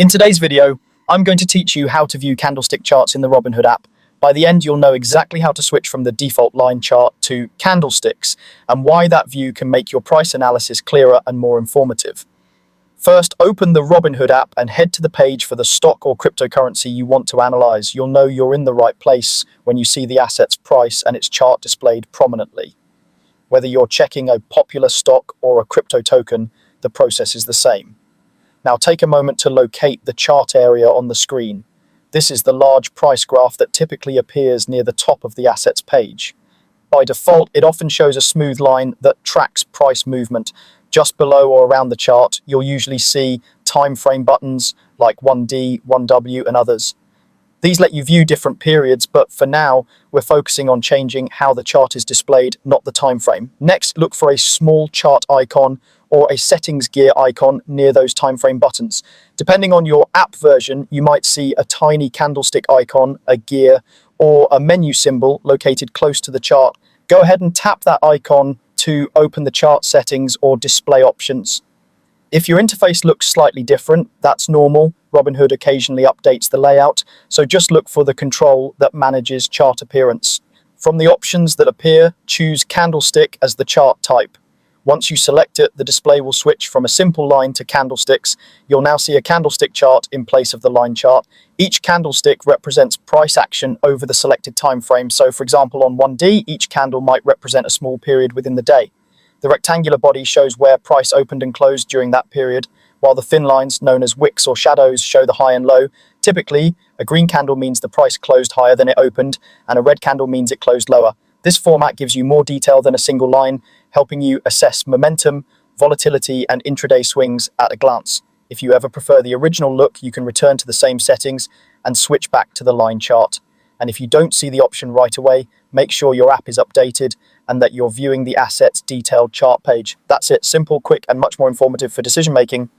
In today's video, I'm going to teach you how to view candlestick charts in the Robinhood app. By the end, you'll know exactly how to switch from the default line chart to candlesticks and why that view can make your price analysis clearer and more informative. First, open the Robinhood app and head to the page for the stock or cryptocurrency you want to analyze. You'll know you're in the right place when you see the asset's price and its chart displayed prominently. Whether you're checking a popular stock or a crypto token, the process is the same. Now take a moment to locate the chart area on the screen. This is the large price graph that typically appears near the top of the assets page. By default, it often shows a smooth line that tracks price movement. Just below or around the chart, you'll usually see time frame buttons like 1D, 1W, and others. These let you view different periods, but for now, we're focusing on changing how the chart is displayed, not the time frame. Next, look for a small chart icon or a settings gear icon near those time frame buttons. Depending on your app version, you might see a tiny candlestick icon, a gear, or a menu symbol located close to the chart. Go ahead and tap that icon to open the chart settings or display options. If your interface looks slightly different, that's normal. Robinhood occasionally updates the layout, so just look for the control that manages chart appearance. From the options that appear, choose Candlestick as the chart type. Once you select it, the display will switch from a simple line to candlesticks. You'll now see a candlestick chart in place of the line chart. Each candlestick represents price action over the selected time frame. So for example, on 1D, each candle might represent a small period within the day. The rectangular body shows where price opened and closed during that period, while the thin lines, known as wicks or shadows, show the high and low. Typically, a green candle means the price closed higher than it opened, and a red candle means it closed lower. This format gives you more detail than a single line, helping you assess momentum, volatility, and intraday swings at a glance. If you ever prefer the original look, you can return to the same settings and switch back to the line chart. And if you don't see the option right away, make sure your app is updated and that you're viewing the asset's detailed chart page. That's it. Simple, quick, and much more informative for decision making.